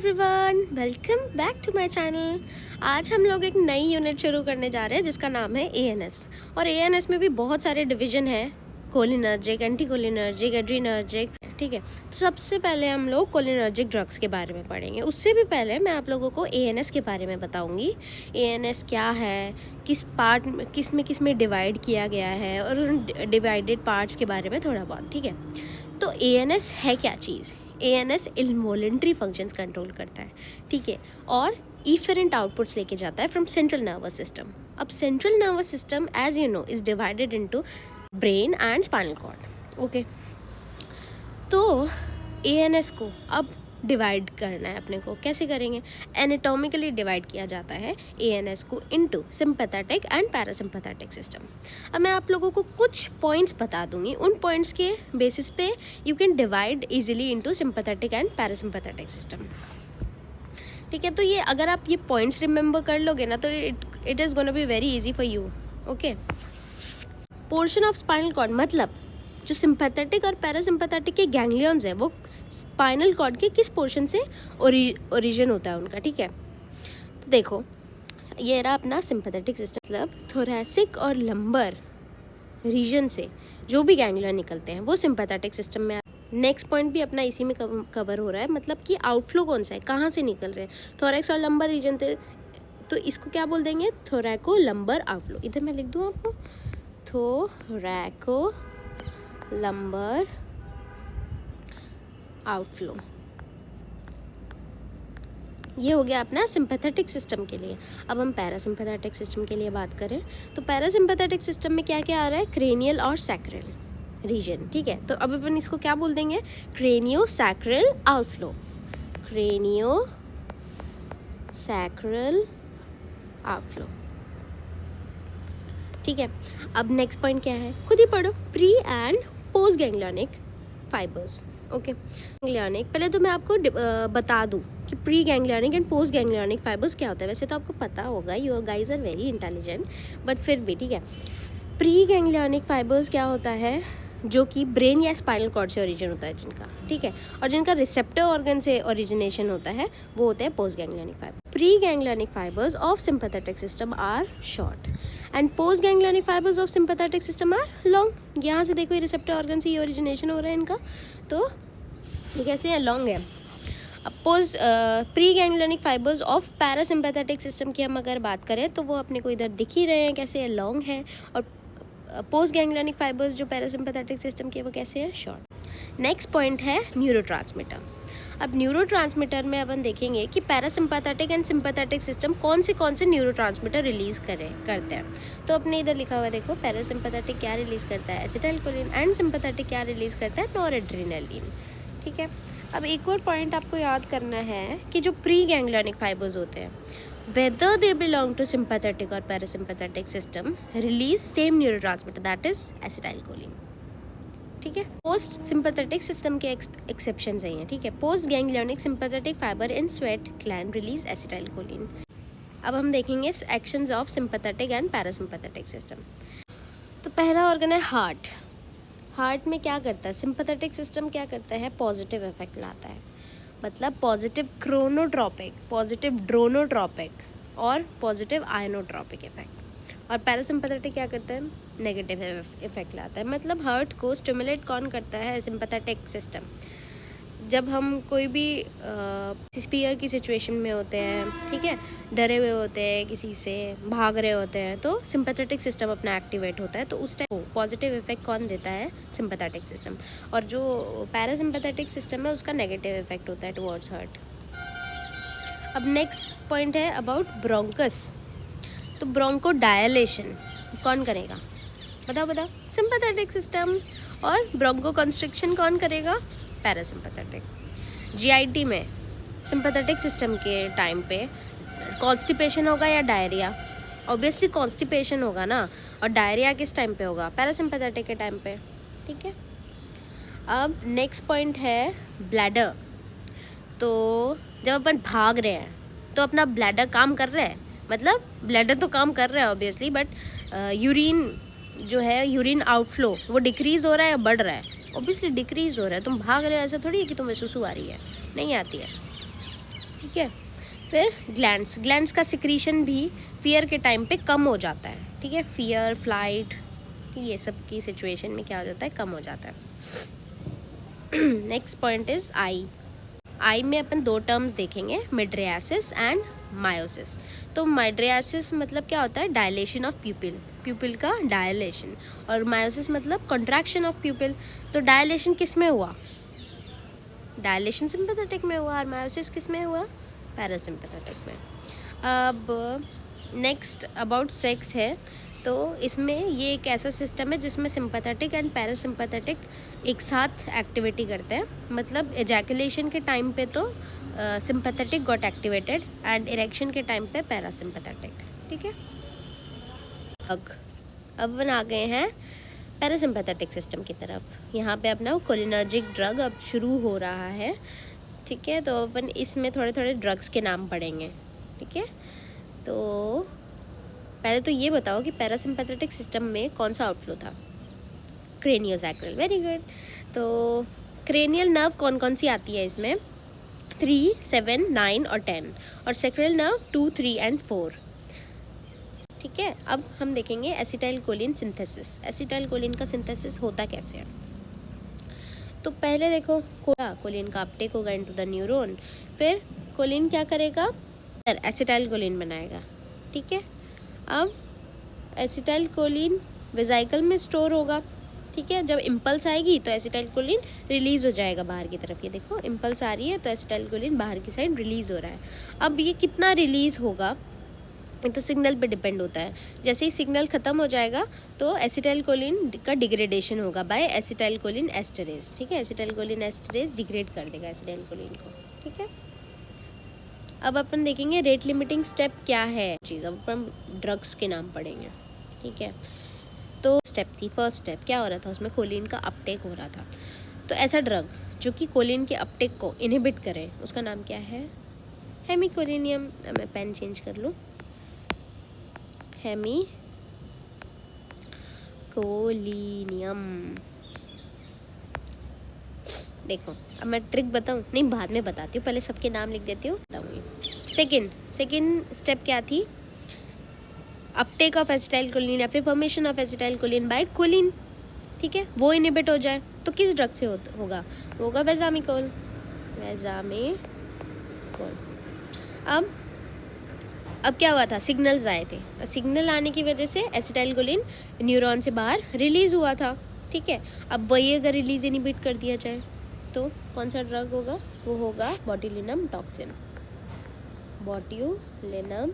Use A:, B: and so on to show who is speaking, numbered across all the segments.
A: Everyone, welcome back to my channel. आज हम लोग एक नई यूनिट शुरू करने जा रहे हैं जिसका नाम है एएनएस। और एएनएस में भी बहुत सारे डिवीजन हैं, कोलिनर्जिक, एंटी कोलिनर्जिक, एड्रीनर्जिक। ठीक है, तो सबसे पहले हम लोग कोलिनर्जिक ड्रग्स के बारे में पढ़ेंगे। उससे भी पहले मैं आप लोगों को एएनएस के बारे में बताऊंगी। एएनएस क्या है, किस पार्ट में किस में डिवाइड किया गया है, और उन डिवाइडेड पार्ट्स के बारे में थोड़ा बहुत। ठीक है, तो एएनएस है क्या चीज़? एएनएस इनवॉलेंट्री फंक्शंस कंट्रोल करता है, ठीक है, और इफरेंट आउटपुट्स लेके जाता है फ्रॉम सेंट्रल नर्वस सिस्टम। अब central nervous system as you know is divided into brain and spinal cord. Okay, तो एएनएस को अब डिवाइड करना है अपने को। कैसे करेंगे? एनाटॉमिकली डिवाइड किया जाता है एएनएस को into sympathetic and parasympathetic system. अब मैं आप लोगों को कुछ पॉइंट्स बता दूंगी, उन पॉइंट्स के बेसिस पे you can divide easily into sympathetic and parasympathetic system. ठीक है, तो ये अगर आप ये पॉइंट्स रिमेंबर कर लोगे ना तो it is gonna be very easy for you. Okay, portion of spinal cord मतलब जो सिंपैथेटिक और पैरासिम्पैथेटिक के गैंग्लियंस है वो स्पाइनल कॉर्ड के किस पोर्शन से ओरिजिन होता है उनका। ठीक है, तो देखो ये रहा अपना सिंपैथेटिक सिस्टम, मतलब थोरैसिक और लंबर रीजन से जो भी गैंग्लियन निकलते हैं वो सिंपैथेटिक सिस्टम में। नेक्स्ट पॉइंट भी अपना इसी में कवर हो रहा है, मतलब कि आउटफ्लो कौन सा है, कहाँ से निकल रहे हैं। थोरैक्स और लंबर रीजन थे तो इसको क्या बोल देंगे? थोरैको लंबर आउटफ्लो। इधर मैं लिख दूँ आपको, थोरैको लंबर आउटफ्लो। ये हो गया अपना सिंपैथेटिक सिस्टम के लिए। अब हम पैरासिम्पैथेटिक सिस्टम के लिए बात करें तो पैरासिम्पैथेटिक सिस्टम में क्या क्या आ रहा है? क्रेनियल और सैक्रल रीजन। ठीक है, तो अब अपन इसको क्या बोल देंगे? Cranio sacral outflow. Cranio sacral outflow. ठीक है, अब नेक्स्ट पॉइंट क्या है? खुद ही पढ़ो, pre and post ganglionic fibres. Okay, ganglionic पहले तो मैं आपको बता दूं कि pre ganglionic and post ganglionic fibres क्या होता है। वैसे तो आपको पता होगा, you guys are very intelligent, but फिर भी ठीक है। प्री गैंग्लियनिक फाइबर्स क्या होता है? जो कि ब्रेन या स्पाइनल कॉर्ड से ओरिजिन होता है जिनका, ठीक है, और जिनका रिसेप्टर ऑर्गन से ओरिजिनेशन होता है वो होते हैं post ganglionic fibre. Pre ganglionic fibres of sympathetic system are short and post ganglionic fibres of sympathetic system are long. यहाँ से देखो ये रिसेप्टर ऑर्गन से ये ओरिजिनेशन हो रहा है इनका, तो ये कैसे है? लॉन्ग है। अब pre ganglionic fibres of parasympathetic system की हम अगर बात करें तो वो अपने को इधर दिख ही रहे हैं कैसे है, लॉन्ग है। और पोस्ट गैंग्लियनिक फाइबर्स जो पैरासिम्पैथेटिक सिस्टम के वो कैसे हैं? शॉर्ट। नेक्स्ट पॉइंट है न्यूरोट्रांसमीटर। अब न्यूरोट्रांसमीटर में अपन देखेंगे कि पैरासिम्पैथेटिक एंड सिंपैथेटिक सिस्टम कौन से न्यूरोट्रांसमीटर रिलीज करते हैं। तो अपने इधर लिखा हुआ है, देखो, पैरासिम्पैथेटिक क्या रिलीज करता है? एसिटाइलकोलिन, एंड सिंपैथेटिक क्या रिलीज करता है? नॉरएड्रेनालिन। ठीक है, अब एक और पॉइंट आपको याद करना है कि जो प्री गैंग्लियनिक फाइबर्स होते हैं whether they belong to sympathetic or parasympathetic system release same neurotransmitter, that is acetylcholine। ठीक है, पोस्ट सिंपैथेटिक सिस्टम के एक्सेप्शन हैं। ठीक है, post ganglionic sympathetic fibre in sweat gland release acetylcholine. अब हम देखेंगे actions of sympathetic and parasympathetic system. तो पहला ऑर्गन है हार्ट। हार्ट में क्या करता है? सिंपैथेटिक सिस्टम क्या करता है? पॉजिटिव इफेक्ट लाता है, मतलब पॉजिटिव क्रोनोट्रॉपिक, पॉजिटिव ड्रोनोट्रॉपिक और पॉजिटिव आयनोट्रॉपिक इफेक्ट। और पैरासिम्पैथेटिक क्या करता है? नेगेटिव इफेक्ट लाता है। मतलब हार्ट को स्टिमुलेट कौन करता है? Sympathetic system. जब हम कोई भी फियर की सिचुएशन में होते हैं, ठीक है, डरे हुए होते हैं, किसी से भाग रहे होते हैं, तो सिंपैथेटिक सिस्टम अपना एक्टिवेट होता है, तो उस टाइम पॉजिटिव इफेक्ट कौन देता है? Sympathetic system. और जो पैरासिम्पैथेटिक सिस्टम है उसका नेगेटिव इफेक्ट होता है टुवर्ड्स हार्ट। अब नेक्स्ट पॉइंट है अबाउट ब्रोंकस। तो ब्रोंको डायलेशन कौन करेगा? बताओ। Sympathetic system. और ब्रोंको कंस्ट्रिक्शन कौन करेगा? पैरासिम्पैथेटिक। जीआईटी में सिंपैथेटिक सिस्टम के टाइम पे कॉन्स्टिपेशन होगा या डायरिया? ऑब्वियसली कॉन्स्टिपेशन होगा ना। और डायरिया किस टाइम पे होगा? पैरासिम्पैथेटिक के टाइम पे। ठीक है, अब नेक्स्ट पॉइंट है ब्लैडर। तो जब अपन भाग रहे हैं तो अपना ब्लैडर काम कर रहा है, मतलब ब्लैडर तो काम कर रहा है ऑब्वियसली, बट यूरिन जो है, यूरिन आउटफ्लो वो डिक्रीज़ हो रहा है या बढ़ रहा है? ऑब्वियसली डिक्रीज़ हो रहा है। तुम भाग रहे हो, ऐसा थोड़ी है कि तुम्हें सुसु आ रही है, नहीं आती है। ठीक है। फिर ग्लैंड्स, ग्लैंड्स का सिक्रीशन भी फियर के टाइम पे कम हो जाता है, ठीक है। फियर, फ्लाइट, ये सब की सिचुएशन में क्या हो जाता है, कम हो जाता है। Next point is eye. Eye में अपन दो टर्म्स देखेंगे, मिड्रियासिस एंड मायोसिस। तो मिड्रियासिस मतलब क्या होता है, डायलेशन ऑफ प्यूपिल, प्यूपिल का डायलेशन, और मायोसिस मतलब कॉन्ट्रैक्शन ऑफ प्यूपिल। तो डायलेशन किस में हुआ, डायलेशन सिंपैथेटिक में हुआ, और मायोसिस किस में हुआ, पैरासिम्पैथेटिक में। अब नेक्स्ट अबाउट सेक्स है, तो इसमें ये एक ऐसा सिस्टम है जिसमें सिंपैथेटिक एंड पैरासिम्पैथेटिक एक साथ एक्टिविटी करते हैं। मतलब एजैकुलेशन के टाइम पे तो sympathetic got activated and erection के टाइम पे पैरासिम्पैथेटिक, ठीक है। अब अपन आ गए हैं पैरासिम्पैथेटिक सिस्टम की तरफ। यहाँ पे अपना कोलिनर्जिक ड्रग अब शुरू हो रहा है, ठीक है। तो अपन इसमें थोड़े थोड़े ड्रग्स के नाम पढ़ेंगे, ठीक है। तो पहले तो ये बताओ कि पैरासिम्पैथेटिक सिस्टम में कौन सा आउटफ्लो था, क्रेनियोसैक्रल, वेरी गुड। तो क्रेनियल नर्व कौन कौन सी आती है इसमें, 3, 7, 9 और 10, और सैक्रल नर्व 2, 3 एंड 4, ठीक है। अब हम देखेंगे acetyl choline synthesis. Acetyl choline का सिंथेसिस होता कैसे है, तो पहले देखो कोलिन का अपटेक होगा इनटू द न्यूरॉन, फिर कोलिन क्या करेगा, एसिटाइल कोलिन बनाएगा, ठीक है। अब एसिटाइल कोलिन वेजाइकल में स्टोर होगा, ठीक है। जब इम्पल्स आएगी तो एसिटाइल कोलिन रिलीज़ हो जाएगा बाहर की तरफ। ये देखो इम्पल्स आ रही है तो एसिटाइल कोलिन बाहर की साइड रिलीज़ हो रहा है। अब ये कितना रिलीज़ होगा तो सिग्नल पे डिपेंड होता है। जैसे ही सिग्नल ख़त्म हो जाएगा तो एसिटाइल कोलिन का डिग्रेडेशन होगा बाय एसिटाइल कोलिन एस्टरेज, ठीक है। एसिटाइल कोलिन एस्टरेज डिग्रेड कर देगा एसिटाइल कोलिन को, ठीक है। अब अपन देखेंगे रेट लिमिटिंग स्टेप क्या है चीज़। अब अपन ड्रग्स के नाम पढ़ेंगे, ठीक है। तो स्टेप थी, फर्स्ट स्टेप क्या हो रहा था, उसमें कोलिन का अपटेक हो रहा था। तो ऐसा ड्रग जो कि कोलिन के अपटेक को इनहिबिट करे उसका नाम क्या है, हेमिकोलिनियम। मैं पेन चेंज कर लूँ, हेमिकोलिनियम। देखो अब मैं ट्रिक बताऊँ, नहीं बाद में बताती हूँ, पहले सबके नाम लिख देती हूँ, बताऊँगी। सेकेंड स्टेप क्या थी, अपटेक ऑफ एसिटाइल कोलिन या फिर formation of acetyl choline by choline, ठीक है। वो इनहिबिट हो जाए तो किस ड्रग से होगा, होगा वेजामिकोल, वेजामिकोल। अब क्या हुआ था, सिग्नल्स आए थे, और सिग्नल आने की वजह से एसिटाइल कोलिन न्यूरॉन से बाहर रिलीज़ हुआ था, ठीक है। अब वही अगर रिलीज इनहिबिट कर दिया जाए तो कौन सा ड्रग होगा, वो होगा बोट्युलिनम टॉक्सिन, बोट्युलिनम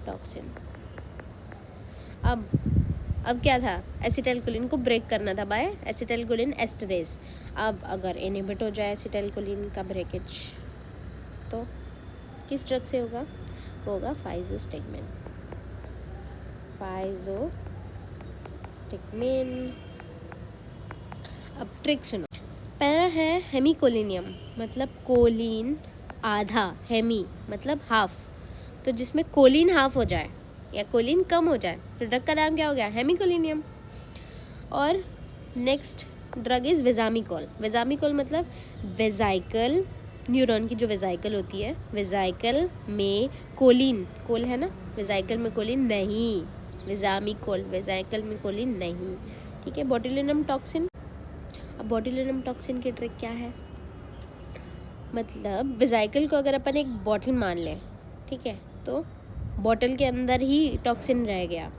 A: टॉक्सिन। अब क्या था, एसिटाइल कोलिन को ब्रेक करना था बाय एसिटाइल कोलिन एस्टरेज। अब अगर इनहिबिट हो जाए एसिटाइल कोलिन का ब्रेकेज तो किस ड्रग से होगा, होगा फाइजोस्टिगमिन, फाइजोस्टिगमिन। अब ट्रिक सुनो, पहला है हेमिकोलिनियम, मतलब कोलिन आधा, हेमी मतलब हाफ, तो जिसमें कोलिन हाफ हो जाए या कोलिन कम हो जाए तो ड्रग का नाम क्या हो गया, हेमिकोलिनियम। और नेक्स्ट ड्रग इज़ वेजामिकोल। वेजामिकोल मतलब वेजाइकल, न्यूरॉन की जो वेजाइकल होती है, वेजाइकल में कोलिन, कोल है ना, वेजाइकल में कोलिन नहीं, वेजामिकोल, वेजाइकल में कोलिन नहीं, ठीक है। बोट्युलिनम टॉक्सिन। अब बोट्युलिनम टॉक्सिन की ट्रिक क्या है, मतलब वेजाइकल को अगर अपन एक बॉटल मान लें, ठीक है, तो बॉटल के अंदर ही टॉक्सिन रह गया,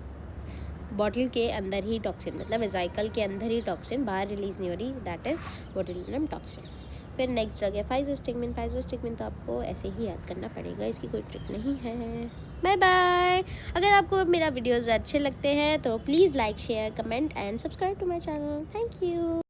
A: बॉटल के अंदर ही टॉक्सिन, मतलब वेजाइकल के अंदर ही टॉक्सिन, बाहर रिलीज नहीं हो रही, दैट इज बोट्युलिनम टॉक्सिन। फिर नेक्स्ट ड्रग है फाइजोस्टिगमिन। फाइजोस्टिगमिन तो आपको ऐसे ही याद करना पड़ेगा, इसकी कोई ट्रिक नहीं है। Bye bye. अगर आपको मेरा वीडियोज़ अच्छे लगते हैं तो please like, share, comment and subscribe to my channel. Thank you.